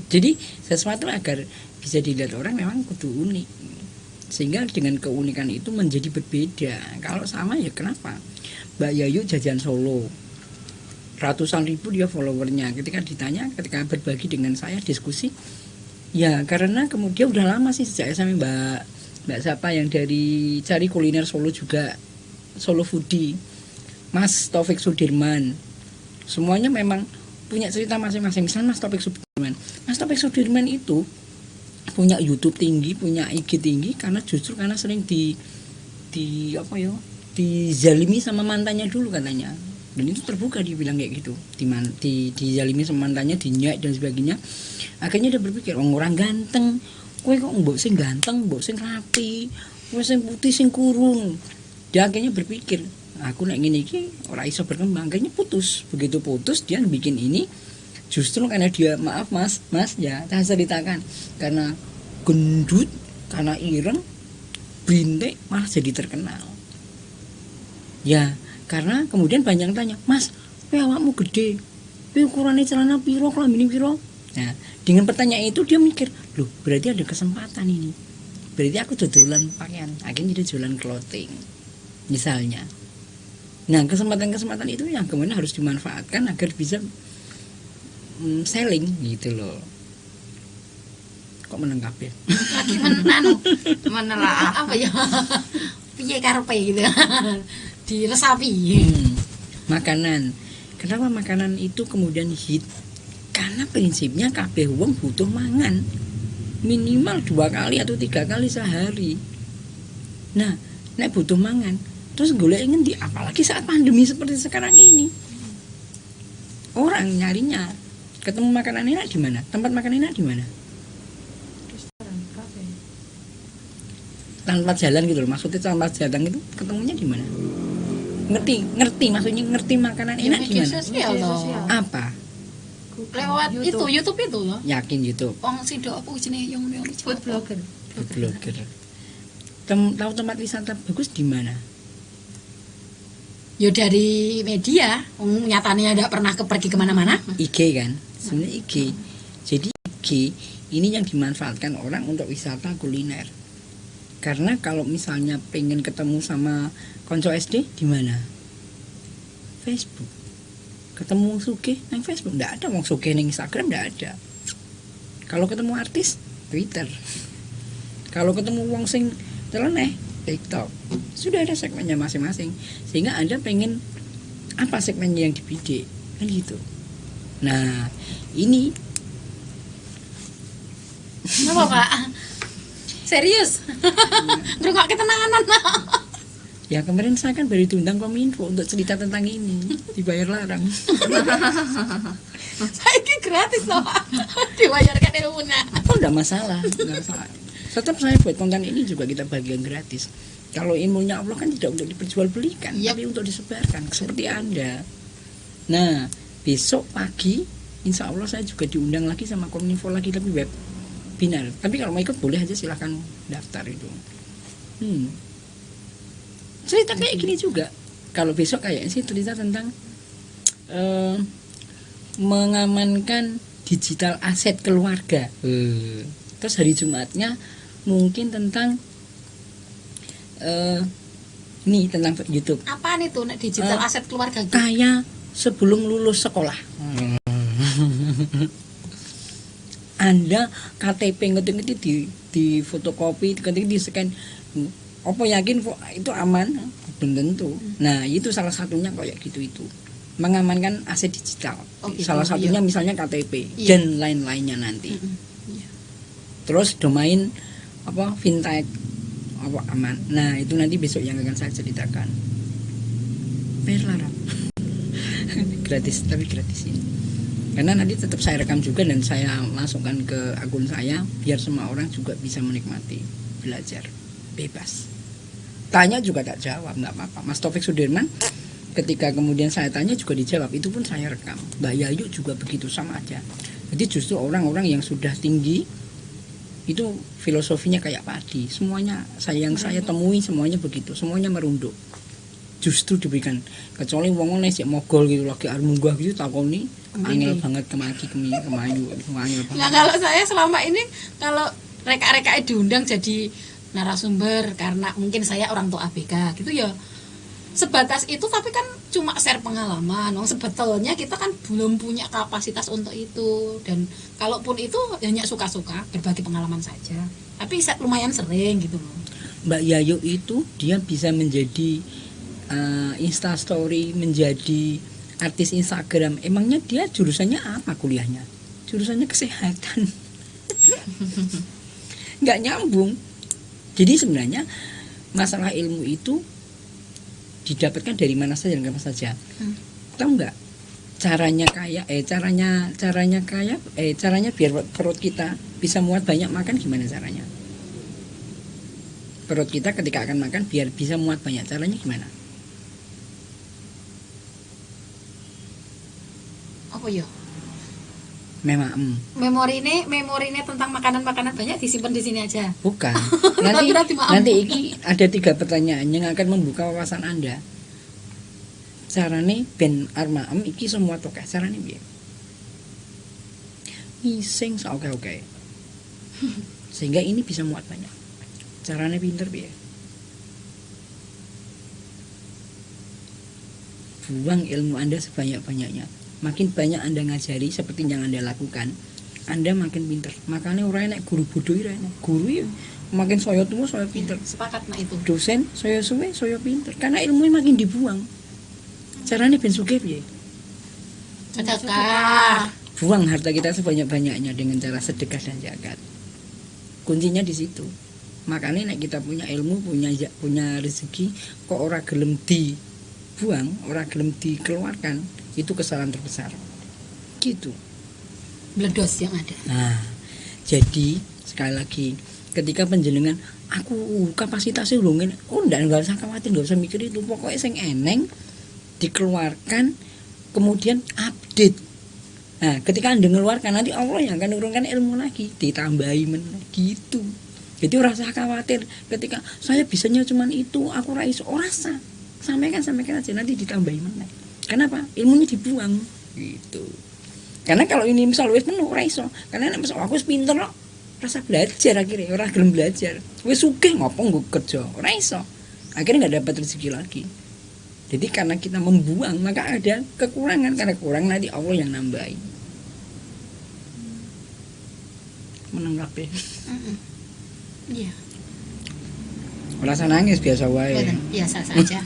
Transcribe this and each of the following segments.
Jadi sesuatu agar bisa dilihat orang memang kudu unik, sehingga dengan keunikan itu menjadi berbeda. Kalau sama ya kenapa? Mbak Yayu jajan Solo, ratusan ribu dia followernya. Ketika berbagi dengan saya diskusi, ya karena kemudian udah lama sih sejak SMA Mbak siapa yang dari cari kuliner Solo juga, Solo Foodie, Mas Taufik Sudirman, semuanya memang punya cerita masing-masing. Misalnya Mas Taufik Sudirman itu punya YouTube tinggi, punya IG tinggi karena sering dizalimi sama mantannya dulu katanya. Dan itu terbuka, dia bilang kayak gitu. Dizalimi sama mantannya, dinyak dan sebagainya. Akhirnya dia berpikir, orang ganteng, kowe kok mbok sing ganteng, mbok sing rapi, kowe sing putih sing kurung. Dia akhirnya berpikir, aku nek ngene iki ora iso berkembang. Akhirnya putus. Begitu putus dia bikin ini. Justru karena dia, maaf mas ya, saya ceritakan, karena gendut, karena ireng, brintik, malah jadi terkenal. Ya, karena kemudian banyak yang tanya, mas, kowe awakmu gede, kowe ukurannya celana piro, klambine piro? Nah, dengan pertanyaan itu dia mikir, loh berarti ada kesempatan ini. Berarti aku jualan pakaian, akhirnya dia jualan clothing, misalnya. Nah, kesempatan-kesempatan itu yang kemudian harus dimanfaatkan agar bisa selling gitu loh. Kok menengkap ya? Lagi menelaah apa ya? Piye karepe gitu. Diresapi. Makanan. Kenapa makanan itu kemudian hit? Karena prinsipnya kabeh wong butuh mangan. Minimal 2 kali atau 3 kali sehari. Nah, nek butuh mangan, terus golek ngendi, apalagi saat pandemi seperti sekarang ini. Orang nyarinya ketemu makanan enak di mana? Tempat makan enak di mana? Restoran, kafe. Tanpa jalan gitu loh. Maksudnya tanpa jalan itu ketemunya di mana? Ngerti maksudnya ngerti makanan enak di mana? Sosial toh. Apa? Lewat YouTube itu loh. Yakin YouTube. Wong sido apa jenenge yang food blogger. Food blogger. Tahu tempat wisata bagus di mana? Ya dari media, nyatanya tidak pernah pergi kemana-mana. IG kan, sebenarnya IG. Jadi IG ini yang dimanfaatkan orang untuk wisata kuliner. Karena kalau misalnya pengen ketemu sama konco SD di mana? Facebook. Ketemu Sugih nang Facebook, nggak ada. Wong Sugih nang Instagram nggak ada. Kalau ketemu artis, Twitter. Kalau ketemu wong sing teleneh, TikTok. Sudah ada segmennya masing-masing, sehingga Anda pengen apa segmennya yang dibidik kan gitu. Nah ini apa Pak? Serius? Ngerungok ketenangan. ya kemarin saya kan baru diundang Kominfo untuk cerita tentang ini, dibayar larang. Saya gratis loh Pak, dibayarkan ilmunya. Oh enggak masalah. Tetap saya buat konten ini juga kita bagian gratis. Kalau ilmunya Allah kan tidak untuk diperjualbelikan, tapi untuk disebarkan seperti Anda. Nah, besok pagi insya Allah saya juga diundang lagi sama Kominfo lagi, tapi webinar. Tapi kalau mau ikut boleh aja, silahkan daftar itu. Cerita kayak gini juga. Kalau besok kayaknya sih cerita tentang mengamankan digital aset keluarga. Terus hari Jumatnya mungkin tentang ini tentang YouTube. Apaan itu digital aset keluarga gitu? Kayak sebelum lulus sekolah. Anda KTP ngetik di fotokopi, ketik di scan. Apa yakin itu aman? Belum tentu. Nah, itu salah satunya kayak gitu itu. Mengamankan aset digital. Salah satunya misalnya KTP dan lain-lainnya nanti. Terus domain fintech aman. Nah, itu nanti besok yang akan saya ceritakan. Bayar larang. Gratis, tapi gratis ini. Karena nanti tetap saya rekam juga dan saya masukkan ke akun saya biar semua orang juga bisa menikmati, belajar bebas. Tanya juga tak jawab, nggak apa-apa. Mas Taufik Sudirman ketika kemudian saya tanya juga dijawab, itu pun saya rekam. Mbak Yayu juga begitu, sama aja. Jadi justru orang-orang yang sudah tinggi Itu filosofinya kayak padi. Semuanya saya temui semuanya begitu. Semuanya merunduk. Justru diberikan, kecuali wong nek sik mogol gitu lagi arep munggah gitu takoni angel banget kemaki kemayu itu angel banget. Nah kalau saya selama ini kalau reka-reka diundang jadi narasumber karena mungkin saya orang tua ABK gitu ya sebatas itu, tapi kan cuma share pengalaman. Sebetulnya kita kan belum punya kapasitas untuk itu, dan kalaupun itu hanya suka-suka berbagi pengalaman saja, tapi lumayan sering gitu loh. Mbak Yayu itu dia bisa menjadi Instastory, menjadi artis Instagram. Emangnya dia jurusannya apa kuliahnya? Jurusannya kesehatan. Nggak nyambung. Jadi sebenarnya masalah ilmu itu didapatkan dari mana saja dan kapan saja. Tahu nggak? Caranya biar perut kita bisa muat banyak makan gimana caranya? Perut kita ketika akan makan biar bisa muat banyak, caranya gimana? Apa ya? Memori ini tentang makanan-makanan banyak disimpan di sini aja. Bukan. Nanti ini ada 3 pertanyaan yang akan membuka wawasan Anda. Carane ben armaem iki semua tokeh. Carane piye? Mising oke. Sehingga ini bisa muat banyak. Carane pinter piye? Buang ilmu Anda sebanyak-banyaknya. Makin banyak Anda ngajari seperti yang Anda lakukan, Anda makin pinter. Makanya orang enak guru bodoh enak. Guru ya makin saya tua saya pinter. Sepakat nak itu. Dosen saya suwe saya pinter. Karena ilmunya makin dibuang. Caranya ben sugih piye? Sedekah. Buang harta kita sebanyak-banyaknya dengan cara sedekah dan zakat. Kuncinya di situ. Makanya nek kita punya ilmu, punya rezeki, kok ora gelem dibuang, ora gelem dikeluarkan, itu kesalahan terbesar. Gitu. Bledos yang ada. Nah, jadi sekali lagi ketika panjenengan aku kapasitasnya urungin, ndak usah khawatir, nggak usah mikir itu. Pokoknya sing eneng dikeluarkan, kemudian update. Nah, ketika Anda mengeluarkan, nanti Allah yang akan menurunkan ilmu lagi, ditambahi gitu. Jadi rasa khawatir ketika saya bisanya cuma itu, aku raiso rasa. Sampaikan aja, nanti ditambahi mana. Kenapa? Ilmunya dibuang gitu. Karena kalau ini misal wis penuh raiso, karena nek misal aku wis pinter kok, rasa belajar akhirnya ora gelem belajar. Wis sugih ngopo nggo kerja, ora iso. Akhirnya enggak dapat rezeki lagi. Jadi karena kita membuang, maka ada kekurangan. Karena kurang nanti Allah yang nambahin. Meneng kabeh. Iya. Rasa nangis biasa wae. Biasa saja.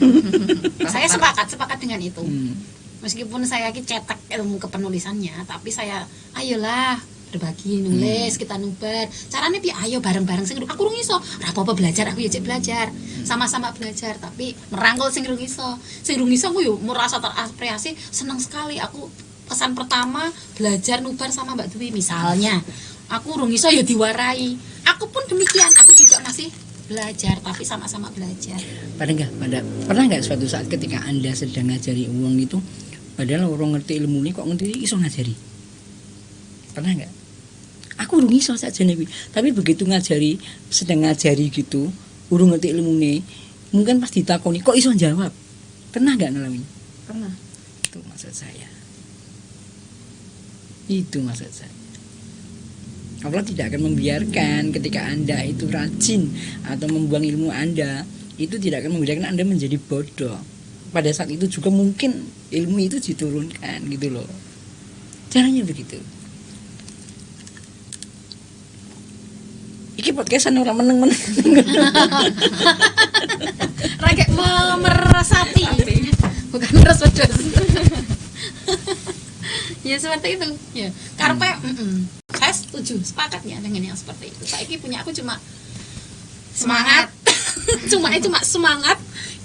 Saya sepakat dengan itu. Meskipun saya cetak ilmu kepenulisannya, tapi saya ayolah berbagi nulis, kita nubar. Caranya piye? Ayo bareng-bareng sing aku rung iso. Ora apa-apa belajar, aku ya cek belajar. Sama-sama belajar, tapi merangkul sing rung iso. Sing rung iso aku yo merasa terapresiasi, senang sekali. Aku pesan pertama belajar nubar sama Mbak Dwi misalnya. Aku rung iso ya diwarai. Aku pun demikian, aku juga masih belajar, tapi sama-sama belajar. Pernah nggak suatu saat ketika Anda sedang ngajari uang itu, padahal orang ngerti ilmu ini kok ngerti iso ngajari? Pernah nggak? Aku urung iso saja nih, tapi begitu sedang ngajari gitu, urung ngerti ilmu ini, mungkin pas ditakoni kok iso jawab. Pernah nggak ngalamin? Pernah. Itu maksud saya. Allah tidak akan membiarkan ketika Anda itu rajin atau membuang ilmu Anda, itu tidak akan membiarkan Anda menjadi bodoh. Pada saat itu juga mungkin ilmu itu diturunkan gitu loh. Caranya begitu. Iki podcastan orang meneng-meneng. Rakyat meresapi. Bukan meres pedas. Ya seperti itu. Ya. Karpe saya setuju, sepakatnya dengan yang seperti itu. Saiki punya aku cuma semangat. cuma semangat.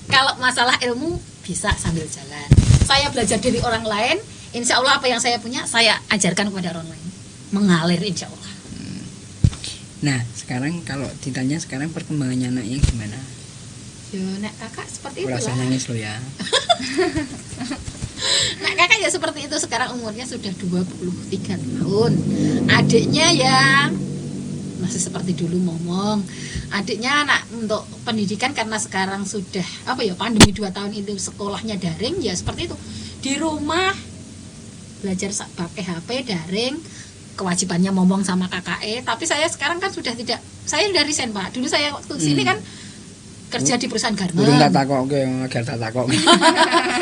Kalau masalah ilmu bisa sambil jalan. Saya belajar dari orang lain, insya Allah apa yang saya punya saya ajarkan kepada orang lain. Mengalir insya Allah. Nah, sekarang kalau ditanya sekarang perkembangannya anaknya gimana? Ya, nek kakak seperti itu lah. Rasa nangis lo ya. Nah kakak ya seperti itu, sekarang umurnya sudah 23 tahun. Adiknya ya masih seperti dulu ngomong. Adiknya anak untuk pendidikan karena sekarang sudah pandemi 2 tahun itu sekolahnya daring, ya seperti itu. Di rumah belajar pakai HP daring, kewajibannya ngomong sama KKE. Tapi saya sekarang kan sudah tidak, saya udah resign Pak. Dulu saya waktu sini kan kerja di perusahaan garmen. Urung tak takokke, agar tak takokke.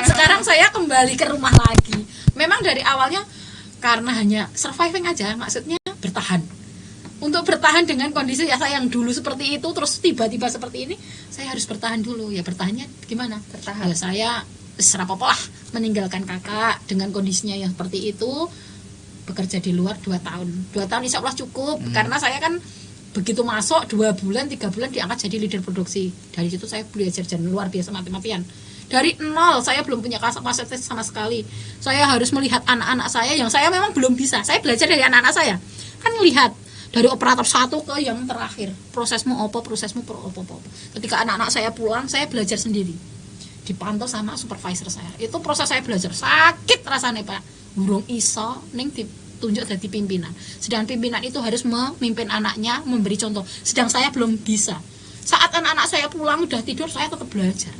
Sekarang saya kembali ke rumah lagi. Memang dari awalnya karena hanya surviving aja, maksudnya bertahan. Untuk bertahan dengan kondisi saya yang dulu seperti itu, terus tiba-tiba seperti ini, saya harus bertahan dulu. Ya bertahannya gimana? Bertahan. Ya saya serapopo lah meninggalkan kakak dengan kondisinya yang seperti itu, bekerja di luar 2 tahun. 2 tahun insya Allah cukup, karena saya kan begitu masuk 2 bulan, 3 bulan diangkat jadi leader produksi. Dari situ saya belajar luar biasa mati-matian. Dari nol, saya belum punya kapasitas sama sekali. Saya harus melihat anak-anak saya yang saya memang belum bisa. Saya belajar dari anak-anak saya. Kan lihat dari operator 1 ke yang terakhir. Prosesmu apa, apa. Ketika anak-anak saya pulang, saya belajar sendiri. Dipantau sama supervisor saya. Itu proses saya belajar. Sakit rasanya Pak. Burung iso, ning ditunjuk jadi pimpinan. Sedangkan pimpinan itu harus memimpin anaknya, memberi contoh. Sedang saya belum bisa. Saat anak-anak saya pulang, udah tidur, saya tetap belajar.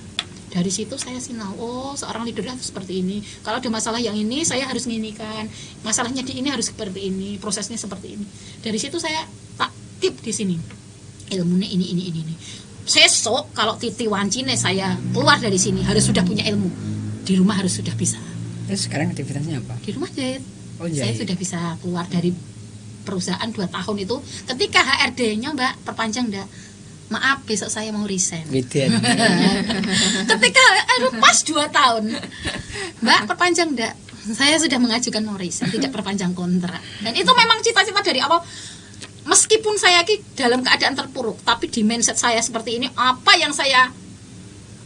Dari situ saya sinau, seorang leader harus seperti ini. Kalau ada masalah yang ini, saya harus nginikan. Masalahnya di ini harus seperti ini, prosesnya seperti ini. Dari situ saya tak tip di sini. Ilmunya ini. Sesok kalau titi wancine saya keluar dari sini harus sudah punya ilmu. Di rumah harus sudah bisa. Terus sekarang aktivitasnya apa? Di rumah jahit. Jahit. Saya sudah bisa keluar dari perusahaan 2 tahun itu. Ketika HRD-nya Mbak perpanjang enggak? Maaf, besok saya mau resign. Biden. Ketika pas 2 tahun, Mbak perpanjang enggak? Saya sudah mengajukan mau resign, tidak perpanjang kontrak. Dan itu memang cita-cita dari awal. Meskipun saya dalam keadaan terpuruk, tapi di mindset saya seperti ini, apa yang saya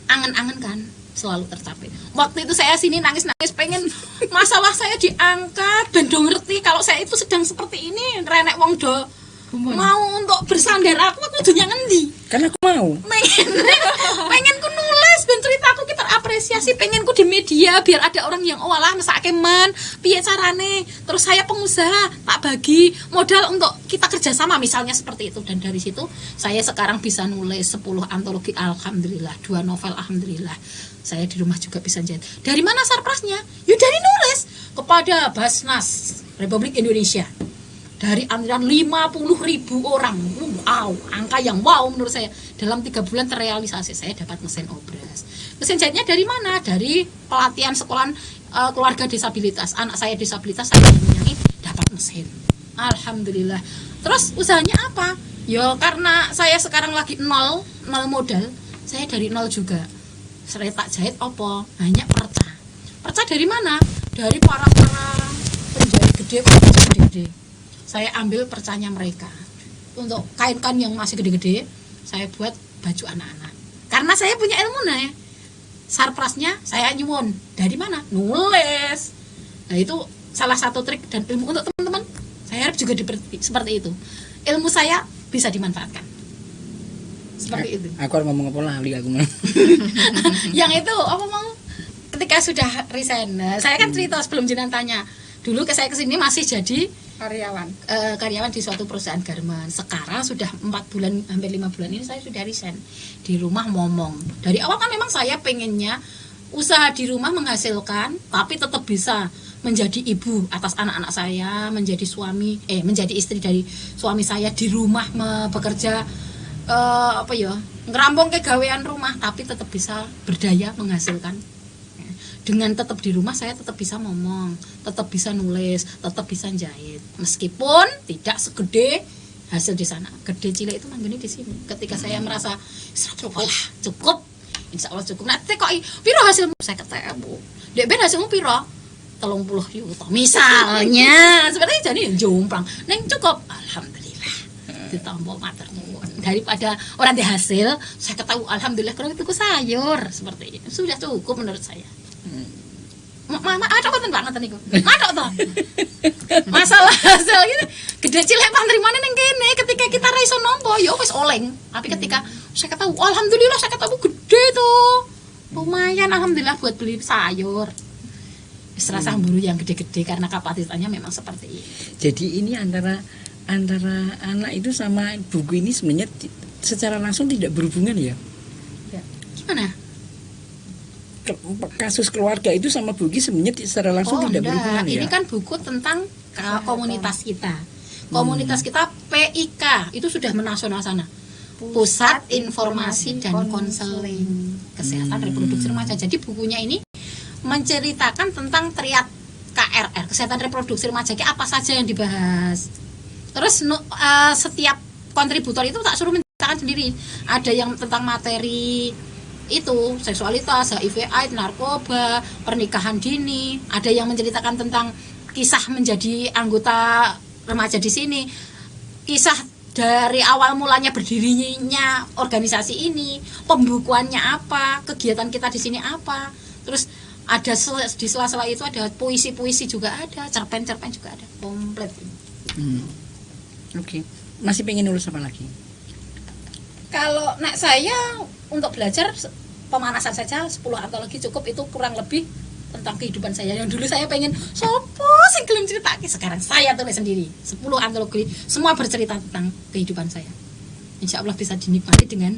angen-angenkan selalu tercapai. Waktu itu saya sini nangis-nangis pengen masalah saya diangkat dan do ngerti kalau saya itu sedang seperti ini, renek wong do mau untuk bersandar aku dunia ngendi. Kan aku mau. Pengenku nulis ben ceritaku kita apresiasi, pengenku di media biar ada orang yang walah mesake men, piye carane. Terus saya pengusaha, tak bagi modal untuk kita kerjasama misalnya seperti itu. Dan dari situ saya sekarang bisa nulis 10 antologi alhamdulillah, 2 novel alhamdulillah. Saya di rumah juga bisa jahit. Dari mana surprise-nya? Ya dari nulis kepada Basnas Republik Indonesia. Dari aliran 50.000 orang. Wow, angka yang wow menurut saya. Dalam 3 bulan terrealisasi, saya dapat mesin obras. Mesin jahitnya dari mana? Dari pelatihan sekolahan keluarga disabilitas. Anak saya disabilitas, saya menyanyi dapat mesin. Alhamdulillah. Terus usahanya apa? Ya karena saya sekarang lagi nol modal. Saya dari nol juga. Saya tak jahit apa? Hanya perca. Perca dari mana? Dari para penjahit gede. Saya ambil percanya mereka. Untuk kain-kain yang masih gede-gede, saya buat baju anak-anak. Karena saya punya ilmu ya. Surprise-nya saya nyuwun. Dari mana? Nulis. Nah, itu salah satu trik dan ilmu untuk teman-teman. Saya harap juga seperti itu. Ilmu saya bisa dimanfaatkan. Seperti itu. Aku harus ngomong apa lali aku mau. Yang itu apa mau? Ketika sudah resign. Nah, saya kan cerita sebelum jenengan tanya. Dulu saya kesini masih jadi karyawan di suatu perusahaan garmen. Sekarang sudah 4 bulan, hampir 5 bulan ini saya sudah resign. Di rumah ngomong. Dari awal kan memang saya pengennya usaha di rumah menghasilkan, tapi tetap bisa menjadi ibu atas anak-anak saya, menjadi menjadi istri dari suami saya di rumah bekerja ngerampung kegawean rumah, tapi tetap bisa berdaya menghasilkan. Dengan tetap di rumah saya tetap bisa ngomong, tetap bisa nulis, tetap bisa jahit. Meskipun tidak segede hasil di sana. Gede cilik itu manggone di sini. Ketika saya merasa cukup. Insya Allah cukup. Nanti kok piro hasilmu? Saya ketemu. Dek ben hasilmu piro? 30 juta. Misalnya, sebenarnya jadi jomplang. Neng cukup. Alhamdulillah. Ditampa matur nuwun. Daripada orang di hasil, saya ketahui alhamdulillah kalau itu sayur seperti ini. Sudah cukup menurut saya. Mama ada konten banget niku. Ada toh. Masalah hasil gitu. Gede cilik panrimane ning kene ketika kita ra iso nampa ya wis oleng. Tapi ketika saya ketahui alhamdulillah saya ketahui gede tuh. Lumayan alhamdulillah buat beli sayur. Wis rasa buru yang gede-gede karena kapasitasnya memang seperti ini. Jadi ini antara antara anak itu sama buku ini sebenarnya secara langsung tidak berhubungan ya. Gimana? Kasus keluarga itu sama buku sebenarnya secara langsung tidak enggak. berhubungan ya. Ini kan buku tentang komunitas kita. Komunitas kita PIK itu sudah menasional sana. Pusat Informasi dan Konseling Kesehatan Reproduksi Remaja. Jadi bukunya ini menceritakan tentang triad KRR, kesehatan reproduksi remaja, apa saja yang dibahas. Terus setiap kontributor itu tak suruh menceritakan sendiri. Ada yang tentang materi itu seksualitas, HIV/AIDS, narkoba, pernikahan dini. Ada yang menceritakan tentang kisah menjadi anggota remaja di sini, kisah dari awal mulanya berdirinya organisasi ini, pembukuannya apa, kegiatan kita di sini apa. Terus ada di sela-sela itu ada puisi-puisi juga ada, cerpen-cerpen juga ada, komplit. Oke. Masih pengen nulis apa lagi? Kalau saya untuk belajar pemanasan saja 10 antologi cukup, itu kurang lebih tentang kehidupan saya. Yang dulu saya pengen sopo sing gelem cerita, sekarang saya tulis sendiri 10 antologi, semua bercerita tentang kehidupan saya. Insya Allah bisa dinikmati dengan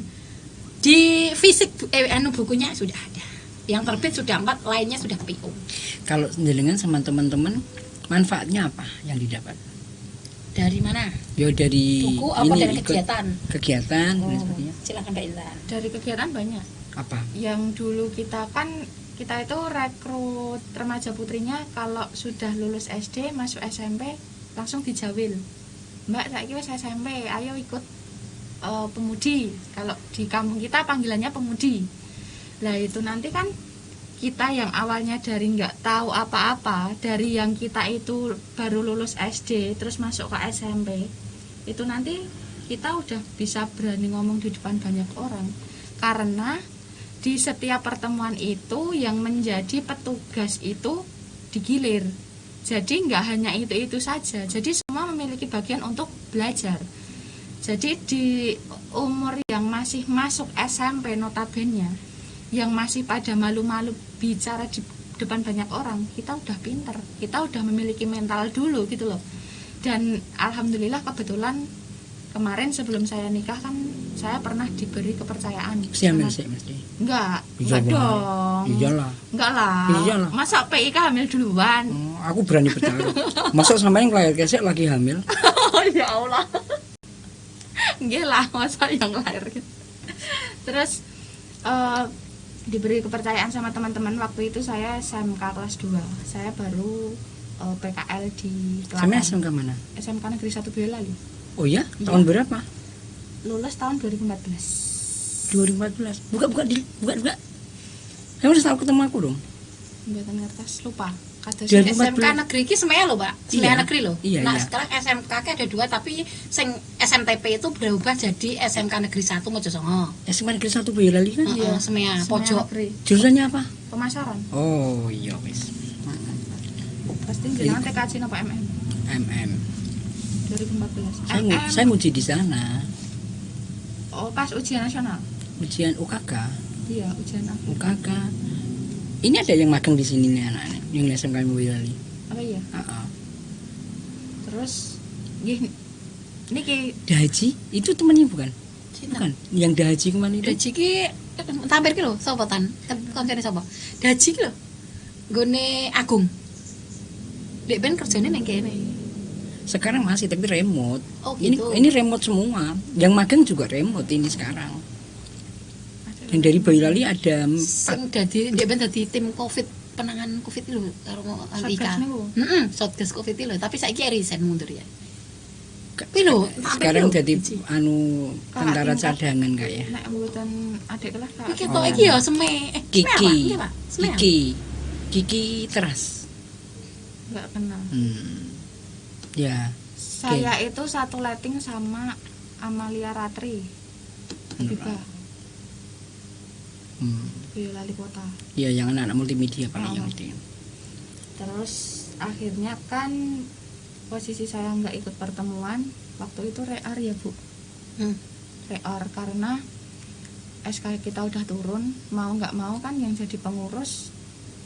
di fisik bukunya sudah ada. Yang terbit sudah 4, lainnya sudah PO. Kalau jenengan sama teman-teman, manfaatnya apa yang didapat? Dari mana? Ya dari buku apa ini, dari kegiatan? Kegiatan dan sebagainya. Silakan Mbak Intan. Dari kegiatan banyak. Apa? Yang dulu kita itu rekrut remaja putrinya kalau sudah lulus SD masuk SMP langsung dijawil. Mbak, saiki wis SMP, ayo ikut pemudi. Kalau di kampung kita panggilannya pemudi. Lah itu nanti kan kita yang awalnya dari nggak tahu apa-apa, dari yang kita itu baru lulus SD terus masuk ke SMP, itu nanti kita udah bisa berani ngomong di depan banyak orang, karena di setiap pertemuan itu yang menjadi petugas itu digilir. Jadi nggak hanya itu saja, jadi semua memiliki bagian untuk belajar. Jadi di umur yang masih masuk SMP notabene, yang masih pada malu-malu bicara di depan banyak orang, kita udah pinter, kita udah memiliki mental dulu gitu loh. Dan alhamdulillah kebetulan kemarin sebelum saya nikah kan saya pernah diberi kepercayaan. Hamil sih mesti. Enggak Iyalah. dong. Iyalah. Enggak lah. Iyalah. Masa PIK hamil duluan? Aku berani percaya. Masa sama yang lahir kesek lagi hamil? Oh ya Allah. Enggak lah, masa yang lahir gitu. Terus diberi kepercayaan sama teman-teman. Waktu itu saya SMK kelas 2. Saya baru PKL di Sama Klaten. SMK mana? SMK Negeri 1 Boyolali. Oh ya? Iya. Tahun berapa? Lulus tahun 2014. 2014. Buka. Kamu udah tahu ketemu aku dong? Buatan kertas lupa. Kados 2014. SMK negeri ki semuanya loh, Mbak. Semuanya Iya. negeri loh. Iya, Nah, iya. sekarang SMK ki ada 2, tapi sing SMTP itu berubah jadi SMK Negeri 1 Mojosongo. SMK Negeri 1 Boyolali kan? Heeh, semuanya pojok. Negeri. Jurusannya apa? Pemasaran. Oh iya wis. Pasti jangan TKJ apa MM. MM. 2014. Saya nguji di sana. Oh, pas ujian nasional. Ujian UKK. Iya, ujian apa? UKK. Ini ada yang magang di sini nih anak-anak yang SMK Boyolali. Apa iya? Heeh. Terus nggih niki Dahaji itu temannya bukan? Cinta. Bukan. Yang Dahaji kemana itu? Daji ki tampir ki lho, sapa tan? Koncone sapa? Daji ki lho. Nggone Agung. Dek ben kerjane nang kene. Sekarang masih tapi remote. Oh, Ini gitu. ini remote semua. Yang magang juga remote ini sekarang. Dan dari Boyolali ada 4. Sing dadi dek ben dadi tim Covid, penanganan Covid lho karo Alika. Satgas niku. Satgas Covid lho, tapi saiki resign mundur ya. Tapi lho, Sekarang jadi Daji. anu tentara tingkat. cadangan kayak. Nek mboten adik kelas Kak. Iki ketok iki ya seme. Kiki. Seme apa? Kiki teras. Enggak kenal. Ya. Saya itu satu letting sama Amalia Ratri. Habibah, Boyolali Kota. Ya yang anak-anak multimedia paling yang itu. Terus akhirnya kan posisi saya nggak ikut pertemuan waktu itu rear ya Bu. Rear karena SK kita udah turun, mau nggak mau kan yang jadi pengurus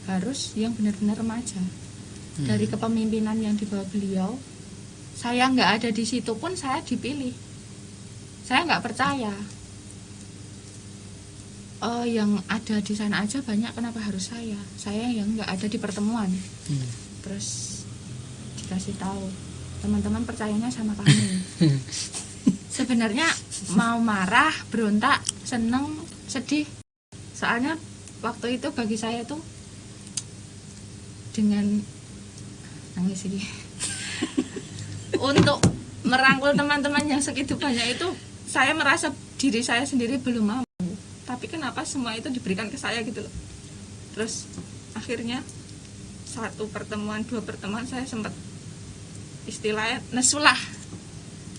harus yang benar-benar remaja. Dari kepemimpinan yang dibawa beliau saya nggak ada di situ pun saya dipilih. Saya nggak percaya. Yang ada di sana aja banyak, kenapa harus saya? Saya yang nggak ada di pertemuan. Terus dikasih tahu, teman-teman percayanya sama kami. Sebenarnya mau marah, berontak, seneng, sedih. Soalnya waktu itu bagi saya tuh dengan nangis ini untuk merangkul teman-teman yang segitu banyak itu, saya merasa diri saya sendiri belum mampu. Tapi kenapa semua itu diberikan ke saya gitu loh. Terus akhirnya 1 pertemuan, 2 pertemuan saya sempat istilahnya nesulah.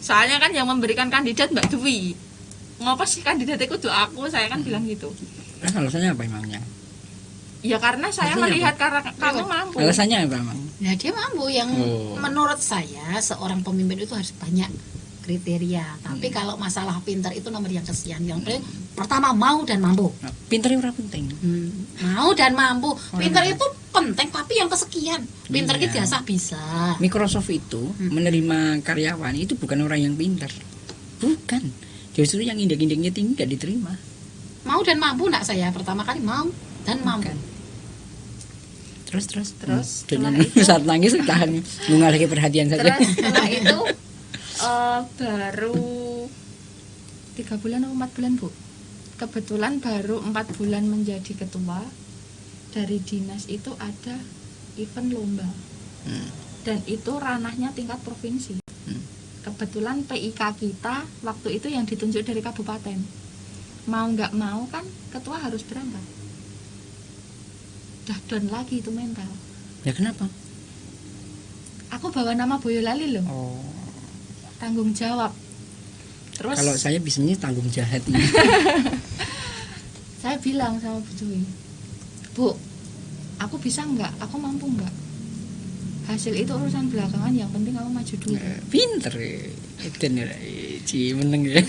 Soalnya kan yang memberikan kandidat Mbak Dwi. Ngapa sih kandidat itu aku? Saya kan bilang gitu. Alasannya apa emangnya? Ya karena saya Alasannya melihat karena kamu mampu. Alasannya apa emang? Nah, dia mampu. Yang menurut saya seorang pemimpin itu harus banyak kriteria. Tapi kalau masalah pintar itu nomor yang kesekian. Yang pertama mau dan mampu. Nah, pinternya berapa penting? Mau dan mampu. Pintar itu penting, tapi yang kesekian. Pintar itu biasa bisa. Microsoft itu menerima karyawan itu bukan orang yang pintar. Bukan. Justru yang indeks-indeksnya tinggi gak diterima. Mau dan mampu enggak saya? Pertama kali mau dan mampu. Terus Setelah itu, saat nangis tahan mengalihkan perhatian saja. terus setelah itu baru 3 bulan atau 4 bulan Bu, kebetulan baru 4 bulan menjadi ketua. Dari dinas itu ada event lomba, dan itu ranahnya tingkat provinsi. Kebetulan PIK kita waktu itu yang ditunjuk dari kabupaten. Mau nggak mau kan ketua harus berangkat. Udah down lagi itu mental. Ya kenapa? Aku bawa nama Boyolali loh. Oh. Tanggung jawab. Terus Kalau saya bisnisnya tanggung jahat. saya bilang sama Bu Dwi, Bu, aku bisa nggak? Aku mampu nggak? Hasil itu urusan belakangan, yang penting kamu maju dulu. Pinter itu nih, meneng ya.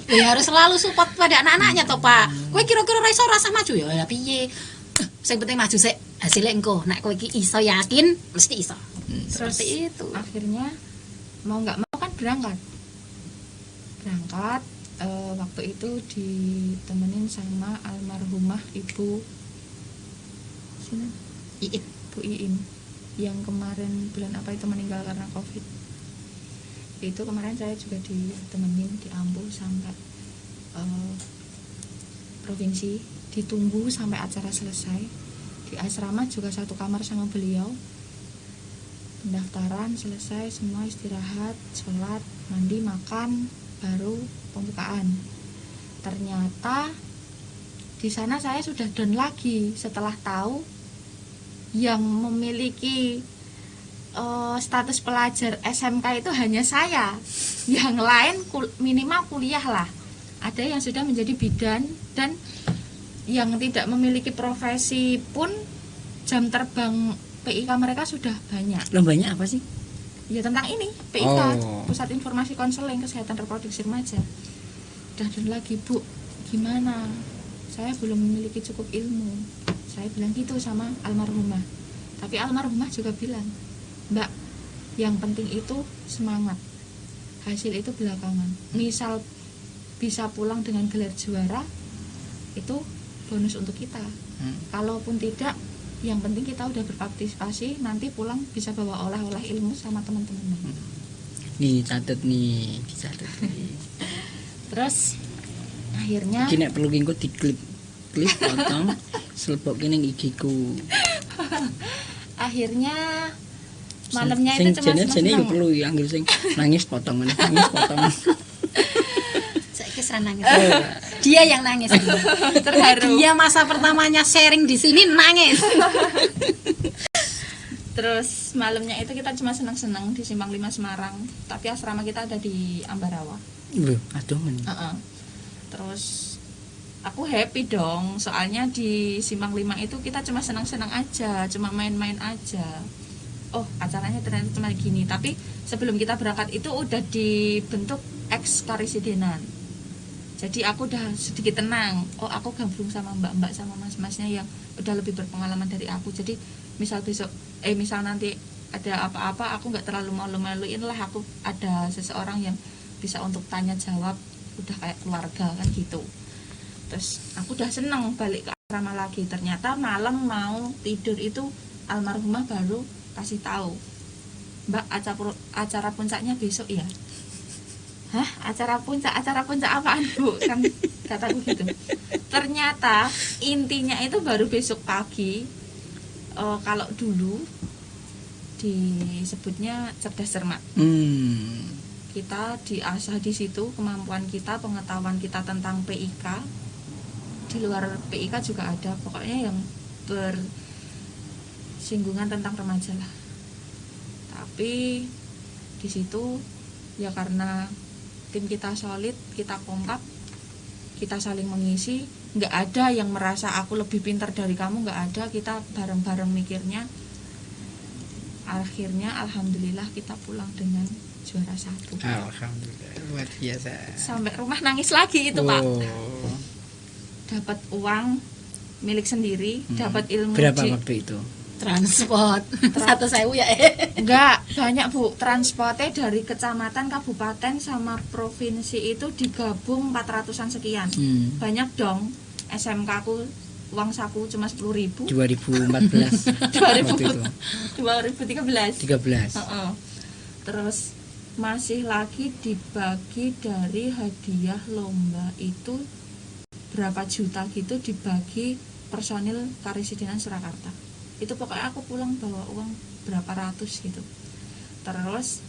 Ya harus selalu support pada anak-anaknya toh Pak. Kowe kira-kira rasa maju ya piye? Sing penting maju sik, hasilnya engko. Nek kowe iki iso yakin, mesti iso. Seperti itu. Akhirnya mau nggak mau kan berangkat. Waktu itu ditemenin sama almarhumah Ibu Iit. Bu Iin yang kemarin bulan apa itu meninggal karena COVID. Itu kemarin saya juga ditemenin di Ambu sampai provinsi, ditunggu sampai acara selesai. Di asrama juga satu kamar sama beliau. Pendaftaran selesai, semua istirahat, sholat, mandi, makan, baru pembukaan. Ternyata di sana saya sudah down lagi setelah tahu yang memiliki status pelajar SMK itu hanya saya. Yang lain minimal kuliah lah. Ada yang sudah menjadi bidan, dan yang tidak memiliki profesi pun jam terbang PIK mereka sudah banyak. Lombanya apa sih? Ya tentang ini, PIK, Oh. Pusat Informasi Konseling Kesehatan Reproduksi Remaja. Udah dan lagi, Bu, gimana? Saya belum memiliki cukup ilmu. Saya bilang gitu sama almarhumah. Tapi almarhumah juga bilang, Mbak, yang penting itu semangat. Hasil itu belakangan. Misal bisa pulang dengan gelar juara, itu bonus untuk kita. Kalaupun tidak, yang penting kita udah berpartisipasi, nanti pulang bisa bawa oleh-oleh ilmu sama teman-teman. Nih catet nih, dicatet nih. Terus akhirnya Iki nek perlu engko diklip potong selebok kene IG-ku. akhirnya malamnya itu cuma jane senang. perlu ya anggere sing nangis potongan, nangis potongan. Saiki nangis. Dia yang nangis. Terharu. Dia masa pertamanya sharing di sini nangis. Terus malamnya itu kita cuma senang-senang di Simpang 5 Semarang, tapi asrama kita ada di Ambarawa. Aduh men. Terus aku happy dong, soalnya di Simpang 5 itu kita cuma senang-senang aja, cuma main-main aja. Oh, acaranya ternyata cuma gini. Tapi sebelum kita berangkat itu udah dibentuk ex-karisidenan. Jadi aku udah sedikit tenang. Oh, aku gabung sama mbak-mbak sama mas-masnya yang udah lebih berpengalaman dari aku. Jadi misal besok misal nanti ada apa-apa aku nggak terlalu malu-maluin lah, aku ada seseorang yang bisa untuk tanya jawab, udah kayak keluarga kan gitu. Terus aku udah seneng balik ke asrama lagi. Ternyata malam mau tidur itu almarhumah baru kasih tahu, Mbak, acara puncaknya besok ya. Hah, acara puncak apaan Bu? Kan kataku gitu. Ternyata intinya itu baru besok pagi. Kalau dulu disebutnya cerdas cermat. Kita diasah di situ kemampuan kita, pengetahuan kita tentang PIK. Di luar PIK juga ada, pokoknya yang bersinggungan tentang remaja lah. Tapi di situ ya karena tim kita solid, kita kompak, kita saling mengisi, nggak ada yang merasa aku lebih pintar dari kamu, nggak ada, kita bareng-bareng mikirnya. Akhirnya alhamdulillah kita pulang dengan juara 1. Alhamdulillah, luar biasa. Sampai rumah nangis lagi itu Pak. Dapat uang milik sendiri, dapat ilmu. Berapa waktu itu? Transport 1.000 ya. Enggak, banyak Bu. Transportnya dari kecamatan, kabupaten sama provinsi itu digabung 400-an sekian. Banyak dong. SMK ku uang saku cuma 10.000. 2014. 2013. Uh-uh. Terus masih lagi dibagi dari hadiah lomba itu berapa juta gitu, dibagi personil Karesidenan Surakarta. Itu pokoknya aku pulang bawa uang berapa ratus gitu. Terus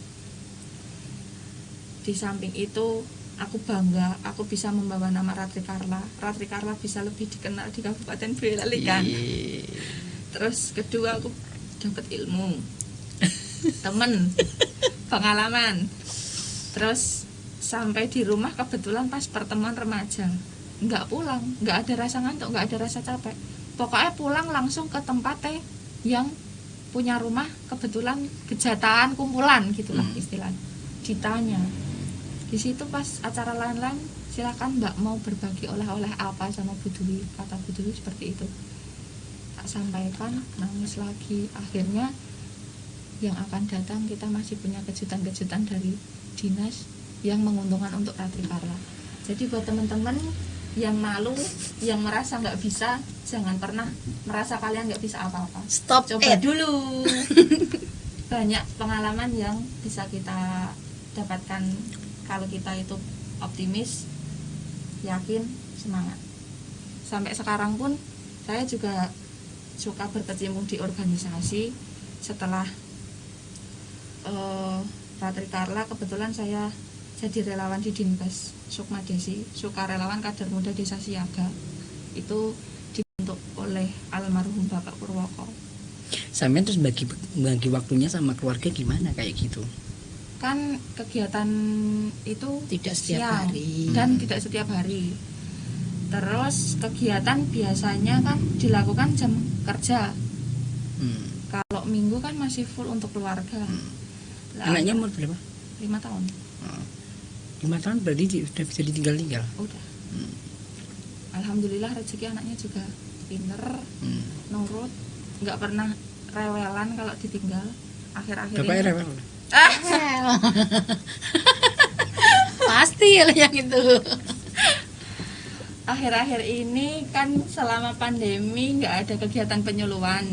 di samping itu aku bangga aku bisa membawa nama Ratri Carla. Ratri Carla bisa lebih dikenal di Kabupaten Boyolali kan. Terus kedua aku dapat ilmu, temen, pengalaman. Terus sampai di rumah kebetulan pas pertemuan remaja, nggak pulang, nggak ada rasa ngantuk, nggak ada rasa capek. Pokoknya pulang langsung ke tempat yang punya rumah, kebetulan kejataan kumpulan gitulah istilahnya. Ditanya di situ pas acara lain-lain, silakan Mbak mau berbagi oleh-oleh apa sama Bu Dwi, kata Bu Dwi seperti itu. Tak sampaikan, nangis lagi. Akhirnya yang akan datang kita masih punya kejutan-kejutan dari dinas yang menguntungkan untuk Ratri Carla. Jadi buat teman-teman yang malu, yang merasa nggak bisa, jangan pernah merasa kalian nggak bisa apa-apa. Stop, coba dulu. Banyak pengalaman yang bisa kita dapatkan kalau kita itu optimis, yakin, semangat. Sampai sekarang pun saya juga suka berkecimpung di organisasi. Setelah Ratri Carla, kebetulan saya jadi relawan di Dinkes Sukma Desi, sukarelawan kader muda Desa Siaga. Itu dibentuk oleh almarhum Bapak Purwoko. Sampai terus bagi waktunya sama keluarga gimana kayak gitu? Kan kegiatan itu tidak setiap siang hari dan tidak setiap hari. Terus kegiatan biasanya kan dilakukan jam kerja. Kalau minggu kan masih full untuk keluarga. Anaknya umur berapa? 5 tahun. 5 tahun berarti sudah bisa ditinggal-tinggal? Udah. Alhamdulillah rezeki anaknya juga pinter, nurut, nggak pernah rewelan kalau ditinggal. Akhir-akhir Bapaknya ini rewel? pasti lah yang itu. Akhir-akhir ini kan selama pandemi nggak ada kegiatan penyuluhan.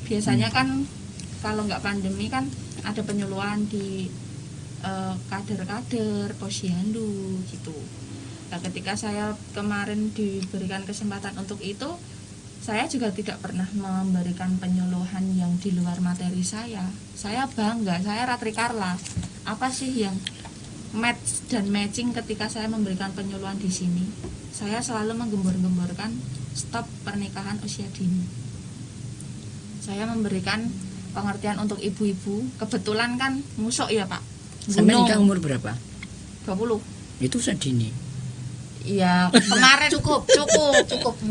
Biasanya kan kalau nggak pandemi kan ada penyuluhan di kader-kader, posyandu gitu. Nah, ketika saya kemarin diberikan kesempatan untuk itu, saya juga tidak pernah memberikan penyuluhan yang di luar materi saya. Saya bangga, saya Ratri Carla. Apa sih yang match dan matching ketika saya memberikan penyuluhan di sini? Saya selalu menggembor-gemborkan stop pernikahan usia dini. Saya memberikan pengertian untuk ibu-ibu. Kebetulan kan musok ya Pak. Sampai nikah umur berapa? 20. Itu usia dini. Iya, kemarin cukup.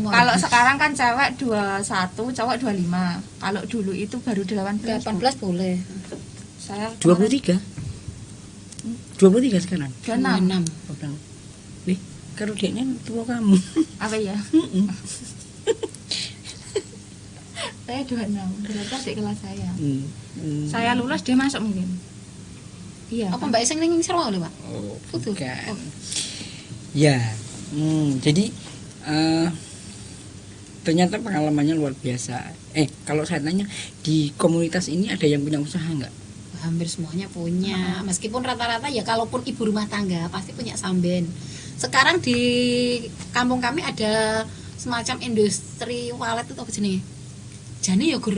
Kalau sekarang kan cewek 21, cowok 25. Kalau dulu itu baru 18. 18 boleh. Saya 23. 23 sekarang. 26. Nih, kalau dia tua kamu. Apa ya? saya 26, berarti adik kelas saya. Hmm. Saya lulus dia masuk mungkin. Iya. Apa Mbak Iseng ning Serwa lho, Pak? Oh, Betul. bukan. Oh. Ya, jadi ternyata pengalamannya luar biasa. Kalau saya tanya, di komunitas ini ada yang punya usaha nggak? Hampir semuanya punya, meskipun rata-rata ya kalaupun ibu rumah tangga pasti punya samben. Sekarang di kampung kami ada semacam industri walet itu apa jenis? Jani ya gur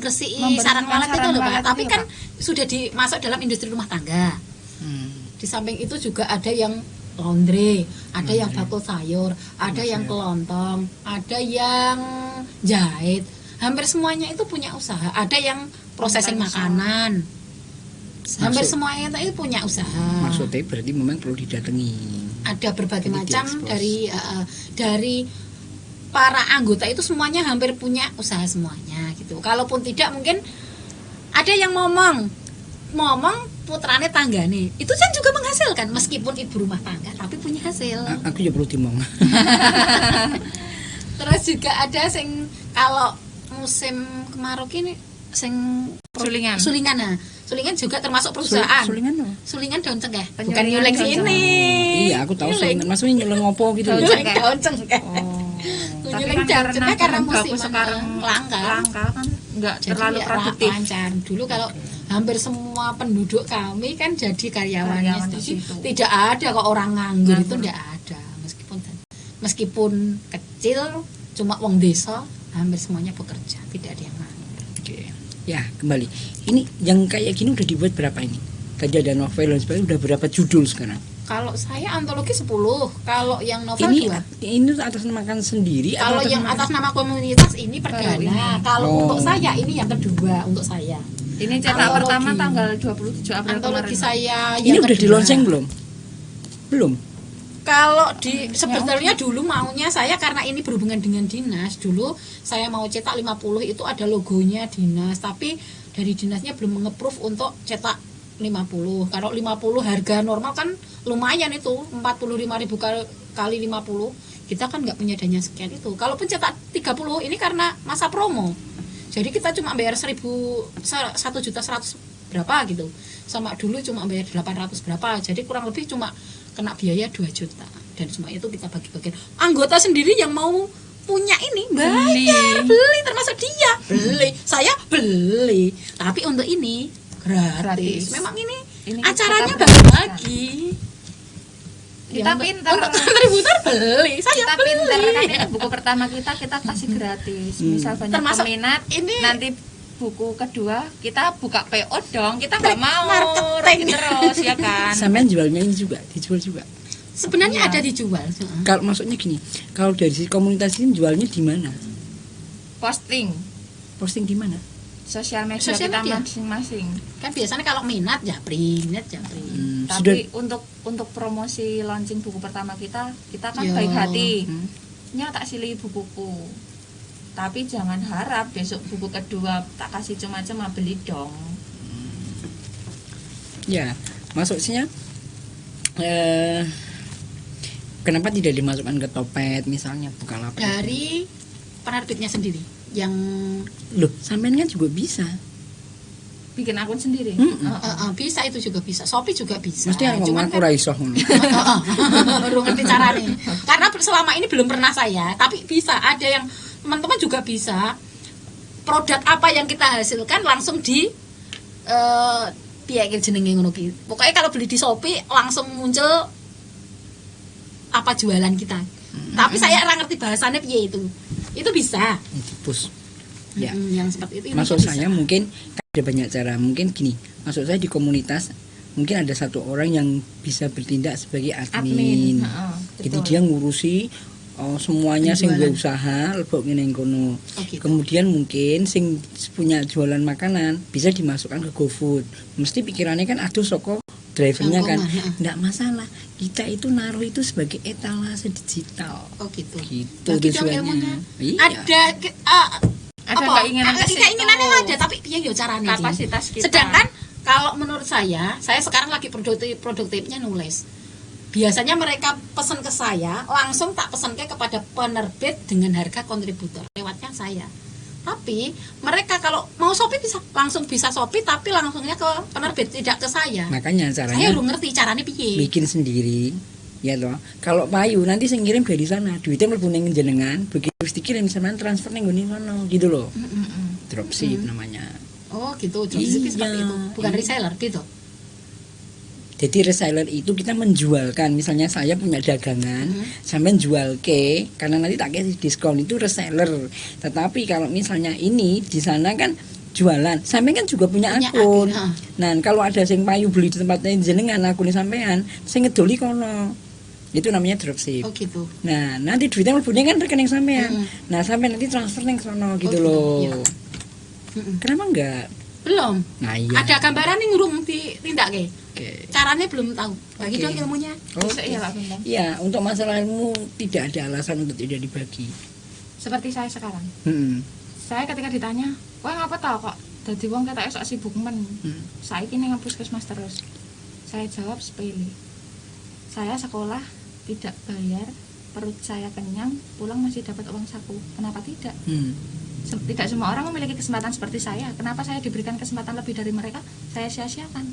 gresiki Membersihkan sarang walet itu sarang loh Pak. walet Tapi itu, kan sudah dimasuk dalam industri rumah tangga. Hmm. Di samping itu juga ada yang laundry, ada yang Laundry. bakul sayur, ada yang Sayur. kelontong, ada yang jahit. Hampir semuanya itu punya usaha. Ada yang processing Usaha. makanan. Hampir Masuk. semuanya itu punya usaha. Maksudnya berarti memang perlu didatangi. Ada berbagai Jadi macam diekspos. dari para anggota itu semuanya hampir punya usaha semuanya gitu. Kalaupun tidak mungkin ada yang ngomong putrane tanggane itu kan juga menghasilkan meskipun ibu rumah tangga tapi punya hasil. Aku ya perlu dimong. Terus juga ada sing kalau musim kemarau ini sing Sulingan. Sulingan nah. Sulingan juga termasuk perusahaan. Sulingan apa? Sulingan daun cengkeh. Penyulingan Bukan nyulek daun sini. Iya, aku tahu Nyulek. sulingan. Maksudnya nyuling ngopo gitu Daun loh. cengkeh. Nyulek daun cengkeh. Oh. Tapi Nyulek kan daun cengkeh karena bahan baku musiman sekarang langka. kan nggak Jadi terlalu ya, produktif. lancar. Dulu kalau hampir semua penduduk kami kan jadi karyawannya Karyawan di di situ. situ. Tidak ada kok orang nganggur itu Nganggur. tidak ada. Meskipun kecil cuma wong desa hampir semuanya bekerja, tidak ada yang nganggur. Oke. Ya, kembali. Ini yang kayak gini udah dibuat berapa ini? Tadi ada novel dan sebagainya, udah berapa judul sekarang? Kalau saya antologi 10, kalau yang novel Ini 2. ini atas namakan sendiri Kalau atau yang nama- atas nama komunitas ini perdana. ini. Kalau Oh. untuk saya ini yang kedua untuk saya. Ini cetak Antologi. pertama tanggal 27 April Antologi kemarin. saya ini yang udah di kedua. launching belum? Belum. Kalau sebetulnya dulu maunya saya karena ini berhubungan dengan dinas, dulu saya mau cetak 50 itu ada logonya dinas, tapi dari dinasnya belum nge-approve untuk cetak 50. Kalau 50 harga normal kan lumayan itu 45.000 kali 50. Kita kan nggak punya dana sekian itu. Kalaupun cetak 30 ini karena masa promo. Jadi kita cuma bayar 1.100.000 berapa gitu. Sama dulu cuma bayar 800 berapa. Jadi kurang lebih cuma kena biaya 2 juta. Dan semua itu kita bagi-bagian. Anggota sendiri yang mau punya ini bayar, beli termasuk dia. Beli, saya beli. Tapi untuk ini gratis. Gratis. Memang ini Ini acaranya kita bagi-bagi. Kita Yang pinter. untuk kontributor beli, saya Kita beli. pinter kan ini buku pertama kita kasih gratis. Misal banyak Termasuk peminat, ini- nanti buku kedua kita buka PO dong. Kita nggak mau marketing. rugi terus ya kan. Sampean jualnya ini juga, dijual juga. Sebenarnya Iya. ada dijual. Kalau maksudnya gini, kalau dari sisi komunitas ini jualnya di mana? Posting Posting di mana? sosial media Sosial kita media. masing-masing. Kan biasanya kalau minat japri. Tapi untuk promosi launching buku pertama kita kan Yo. baik hati. Hmm. Ini tak silih bukuku. Tapi jangan harap besok buku kedua tak kasih cuma-cuma, beli dong. Ya, maksudnya kenapa tidak dimasukkan ke Topet misalnya, Bukalapak? Dari penerbitnya sendiri yang Loh, sampean kan juga bisa. Bikin akun sendiri. bisa itu juga bisa. Shopee juga bisa. Mesti yang ngomong aku ra iso ngono. Baru ngerti caranya. Karena selama ini belum pernah saya, tapi bisa ada yang teman-teman juga bisa. Produk apa yang kita hasilkan langsung di piye jenenge ngono ki. Pokoknya kalau beli di Shopee langsung muncul apa jualan kita. Tapi saya ora ngerti bahasanya piye itu. Itu bisa. Dipus. Ya. Yang seperti itu. Maksud bisa. saya mungkin ada banyak cara. Mungkin gini, maksud saya di komunitas mungkin ada satu orang yang bisa bertindak sebagai admin. Jadi betul. dia ngurusi semuanya sing Penjualan. duwe usaha lebok ngene kono. Oh, gitu. Kemudian mungkin sing punya jualan makanan bisa dimasukkan ke GoFood. Mesti pikirannya kan aduh soko drivernya kan. Jangkauan, Enggak masalah. Kita itu naruh itu sebagai etalase digital. Oh gitu. Gitu Bagi dong tujuannya. ilmunya. Iya. Ada keinginan ke situ. keinginannya ada, tapi piye yo carane iki? Kapasitas kita. Sedangkan kalau menurut saya sekarang lagi produktifnya nulis. Biasanya mereka pesan ke saya, langsung tak pesan kepada penerbit dengan harga kontributor lewatnya saya. Tapi mereka kalau mau Shopee bisa Shopee, tapi langsungnya ke penerbit, tidak ke saya. Makanya Saya caranya belum ngerti caranya piye. bikin sendiri. Ya toh. Kalau payu nanti sing ngirim dari sana, duitnya mlebu ning jenengan, begitu wis dikirim sampean transfer ning ngene sono gitu loh. Dropship namanya. Oh gitu, dropship Iya, seperti itu. Bukan iya. reseller gitu. Jadi reseller itu kita menjualkan, misalnya saya punya dagangan, sampai jual ke, karena nanti tak kasih diskon, itu reseller. Tetapi kalau misalnya ini di sana kan jualan, sampean kan juga punya akun. akun, Nah, kalau ada sing payu beli di tempatnya jenengan akun sampean, sing ngedoli kono. Itu namanya dropship. Oh gitu. Nah, nanti duitnya mlebunya kan rekening sampean. Mm-mm. Nah, sampean nanti transfer ning sono gitu gitu, loh. iya. Kenapa enggak? Belum. Nah, iya. Ada gambaran nih ngurung ditindakke. Oke. Caranya belum tahu. Bagi Oke. dong ilmunya. Besok ya Pak Bambang. Iya, untuk masalah ilmu tidak ada alasan untuk tidak dibagi. Seperti saya sekarang. Saya ketika ditanya, "Kowe ngapa tau kok dadi wong ketok sok sibuk men?" Saiki ning puskesmas terus. Saya jawab sepele. Saya sekolah tidak bayar, perut saya kenyang, pulang masih dapat uang saku. Kenapa tidak? Tidak semua orang memiliki kesempatan seperti saya. Kenapa saya diberikan kesempatan lebih dari mereka? Saya sia-siakan.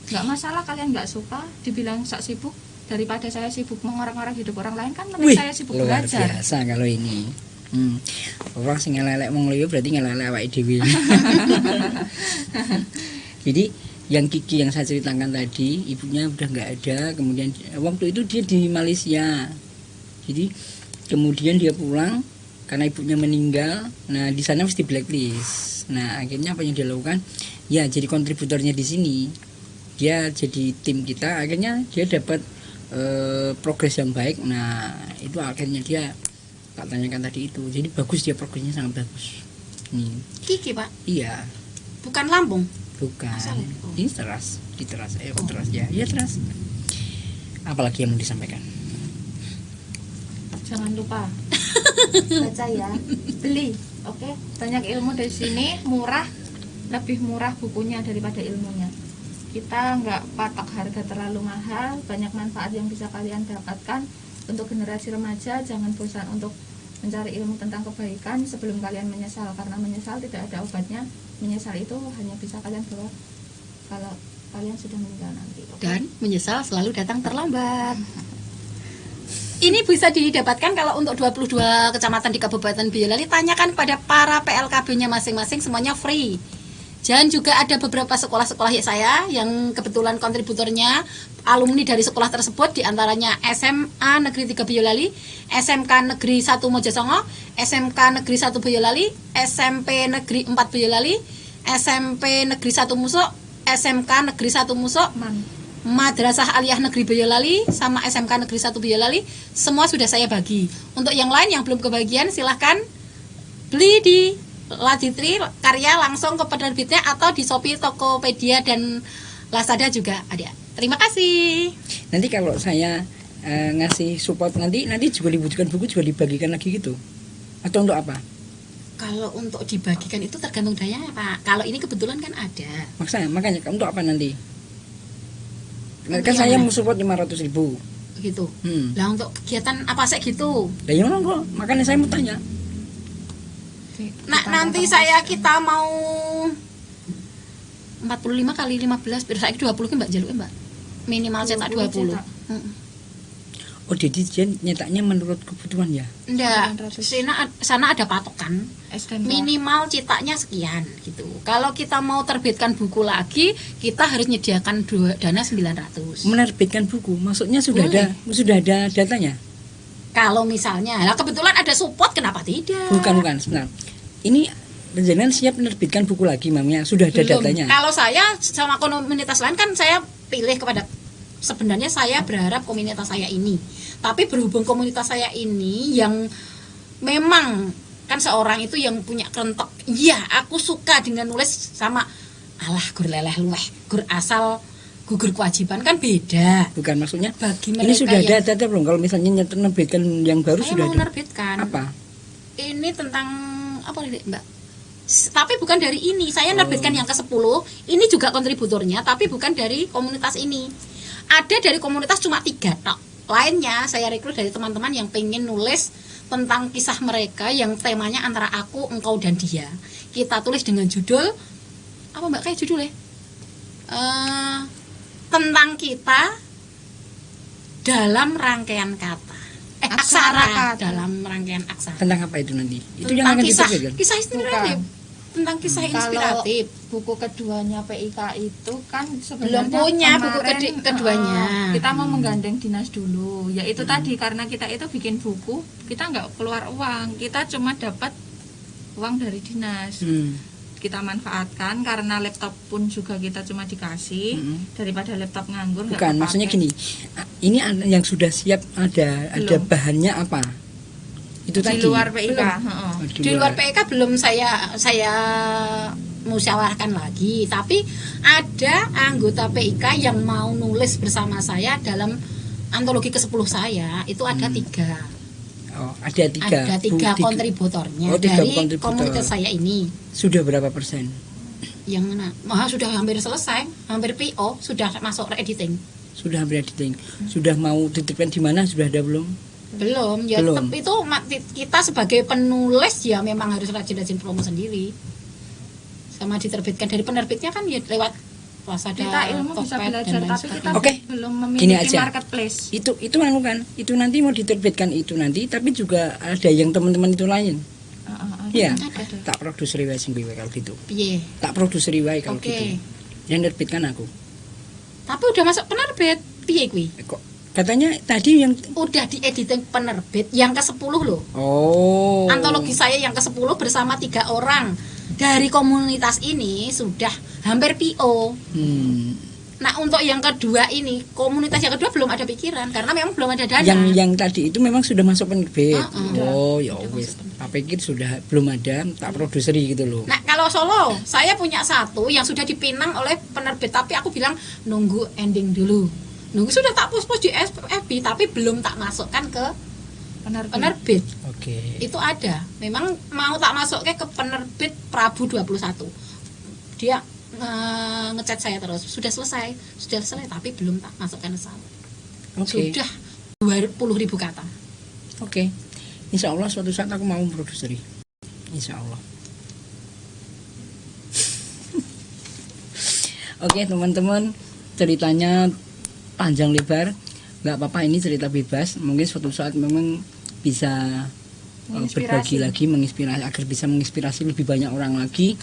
Nggak masalah kalian nggak suka dibilang sok sibuk, daripada saya sibuk mengorek-ngorek hidup orang lain, kan lebih saya sibuk luar belajar. biasa kalau ini. Orang sing ngelelek wong liya berarti ngelelek awake dhewe. Jadi yang Kiki yang saya ceritakan tadi, ibunya udah nggak ada, kemudian waktu itu dia di Malaysia. Jadi kemudian dia pulang karena ibunya meninggal. Nah, di sana mesti blacklist. Nah, akhirnya apa yang dia lakukan? Ya, jadi kontributornya di sini. Dia jadi tim kita, akhirnya dia dapat progres yang baik. Nah, itu akhirnya dia tak tanyakan tadi itu. Jadi bagus, dia progresnya sangat bagus. Kiki Pak, Iya, bukan lambung. bukan. Asal. Ini teras, di teras, teras ya, ya teras. Apalagi yang mau disampaikan? Jangan lupa baca ya, beli, oke? Banyak ilmu dari sini, murah, lebih murah bukunya daripada ilmunya. Kita nggak patok harga terlalu mahal, banyak manfaat yang bisa kalian dapatkan. Untuk generasi remaja, jangan bosan untuk mencari ilmu tentang kebaikan sebelum kalian menyesal, karena menyesal tidak ada obatnya. Menyesal itu hanya bisa kalian bawa kalau kalian sudah meninggal nanti, oke? Dan menyesal selalu datang terlambat. Ini bisa didapatkan kalau untuk 22 kecamatan di Kabupaten Boyolali, tanyakan kepada para PLKB-nya masing-masing, semuanya free. Dan juga ada beberapa sekolah-sekolah saya yang kebetulan kontributornya alumni dari sekolah tersebut, diantaranya SMA Negeri 3 Boyolali, SMK Negeri 1 Mojosongo, SMK Negeri 1 Boyolali, SMP Negeri 4 Boyolali, SMP Negeri 1 Musok, SMK Negeri 1 Musok, Madrasah Aliyah Negeri Boyolali, sama SMK Negeri 1 Boyolali. Semua sudah saya bagi. Untuk yang lain yang belum kebagian, silahkan beli di Laditri Karya langsung ke penerbitnya, atau di Shopee, Tokopedia, dan Lazada juga ada. Terima kasih. Nanti kalau saya ngasih support, nanti juga dibutuhkan buku juga dibagikan lagi gitu, atau untuk apa? Kalau untuk dibagikan itu tergantung dayanya Pak. Kalau ini kebetulan kan ada. Makanya untuk apa nanti? Nah, Untuk kan yang saya mana? mau support 500.000. Gitu. Hmm. Lah untuk kegiatan apa sih gitu? Lah ya monggo, makanya saya mau tanya. Nah, nanti kita mau 45 kali 15, saya 20 kan Mbak jaluk Mbak. Minimal cetak 20. cetak. Oh, jadi dia nyetaknya menurut kebutuhan ya? Enggak, 900. sana ada patokan. STNK. Minimal cetaknya sekian gitu. Kalau kita mau terbitkan buku lagi, kita harus menyediakan dana 900. Menerbitkan buku, maksudnya sudah Boleh. ada datanya? Kalau misalnya, lah kebetulan ada support, kenapa tidak? Bukan, sebentar. Ini jenengan siap menerbitkan buku lagi, Mamnya? Sudah ada Belum. datanya? Kalau saya sama komunitas lain kan saya pilih kepada, sebenarnya saya berharap komunitas saya ini. Tapi berhubung komunitas saya ini yang memang kan seorang itu yang punya kerentok. Iya, aku suka dengan nulis sama alah gur leleh luweh, gur asal gugur kewajiban kan beda. Bukan, maksudnya Bagi ini mereka sudah yang ada belum? Kalau misalnya menerbitkan yang baru saya sudah mau ada. menerbitkan. Apa? Ini tentang apa nih Mbak? Tapi bukan dari ini. Saya menerbitkan yang ke-10. Ini juga kontributornya, tapi bukan dari komunitas ini. Ada dari komunitas cuma 3 tok. Lainnya saya rekrut dari teman-teman yang pengen nulis tentang kisah mereka yang temanya antara aku, engkau dan dia. Kita tulis dengan judul apa Mbak, kayak judulnya tentang kita dalam rangkaian kata, aksara kata. dalam rangkaian aksara. Tentang apa itu nanti? Itu yang Tentang akan kisah, diterbitkan. kisah inspiratif. Tentang kisah inspiratif. Kalau buku keduanya PIK itu kan Belum sebenarnya punya buku kemarin, keduanya. kita mau menggandeng dinas dulu. Ya itu tadi, karena kita itu bikin buku, kita nggak keluar uang, kita cuma dapat uang dari dinas. Kita manfaatkan karena laptop pun juga kita cuma dikasih, daripada laptop nganggur nggak Bukan, kepake. maksudnya gini. Ini yang sudah siap ada Belum. bahannya apa? Itu di tadi. luar PIK. Belum. heeh. Oh, Di luar PK belum saya musyawarahkan lagi, tapi ada anggota PIK yang mau nulis bersama saya dalam antologi ke-10 saya. Itu ada 3. Oh, ada 3. Ada 3 kontributornya Oh, 3 dari kontributor. komunitas saya ini. Sudah berapa persen? Yang mana? Sudah hampir selesai, hampir PO, sudah masuk editing. Sudah hampir editing. Sudah mau dititipkan di mana? Sudah ada belum? Belum, ya Belum. tetap itu kita sebagai penulis ya memang harus rajin-rajin promo sendiri. Sama diterbitkan dari penerbitnya kan ya lewat Lazada, Kita ilmu bisa Tokped, belajar, dan lain tapi kita sebagainya. Oke. belum Gini memiliki aja. marketplace. Itu anu kan. Itu nanti mau diterbitkan itu nanti, tapi juga ada yang teman-teman itu lain. Iya. Ada. Tak produser wae sing piye kalau gitu. Piye? Tak produser wae kalau Oke. gitu. Yang nerbitkan aku. Tapi udah masuk penerbit. Piye kuwi? Kok katanya tadi yang Udah diediting penerbit yang ke-10 loh. oh. Antologi saya yang ke-10 bersama 3 orang dari komunitas ini sudah hampir PO. Nah, untuk yang kedua ini, komunitas yang kedua belum ada pikiran karena memang belum ada dana. Yang tadi itu memang sudah masuk penerbit. Oh, ya Sudah wis. masuk penerbit. Tak pikir sudah belum ada, tak produseri gitu loh. Nah, kalau Solo, saya punya 1 yang sudah dipinang oleh penerbit, tapi aku bilang nunggu ending dulu. Nunggu sudah tak post di FB, tapi belum tak masukkan ke penerbit. Oke. Itu ada. Memang mau tak masuknya ke penerbit Prabu 21. Dia ngechat saya terus, sudah selesai, tapi belum tak masukkan ke sana. Oke. Sudah 20.000 kata. Oke. Insya Allah suatu saat aku mau produseri. Insya Allah. Oke teman-teman, ceritanya panjang lebar, nggak apa-apa, ini cerita bebas. Mungkin suatu saat memang bisa berbagi lagi, menginspirasi, agar bisa menginspirasi lebih banyak orang lagi,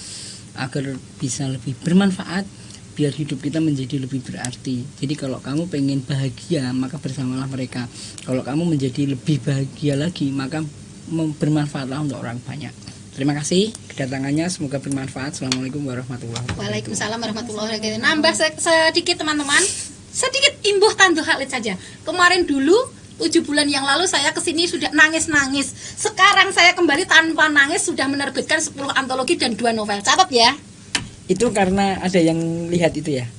agar bisa lebih bermanfaat, biar hidup kita menjadi lebih berarti. Jadi kalau kamu pengen bahagia, maka bersamalah mereka. Kalau kamu menjadi lebih bahagia lagi, maka bermanfaatlah untuk orang banyak. Terima kasih kedatangannya, semoga bermanfaat. Assalamualaikum warahmatullahi wabarakatuh. Waalaikumsalam warahmatullahi wabarakatuh. Nambah sedikit teman-teman, sedikit imbuh Tante Khalid saja. Kemarin dulu 7 bulan yang lalu saya kesini sudah nangis-nangis. Sekarang saya kembali tanpa nangis, sudah menerbitkan 10 antologi dan 2 novel. Catat ya. Itu karena ada yang lihat itu ya?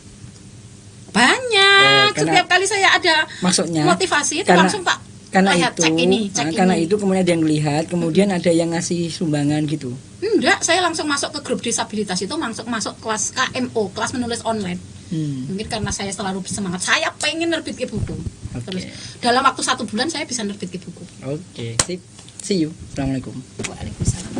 Banyak. Oh, karena- Setiap kali saya ada Maksudnya motivasi itu karena- langsung tak karena lihat, itu, cek karena ini. itu kemudian ada yang lihat, kemudian ada yang ngasih sumbangan gitu. Enggak, saya langsung masuk ke grup disabilitas itu, masuk kelas KMO, kelas menulis online. Mungkin karena saya selalu bersemangat, saya pengen nerbit ke buku. Oke. Terus dalam waktu 1 bulan saya bisa nerbit ke buku. Oke, sip. See you. Assalamualaikum. Waalaikumsalam.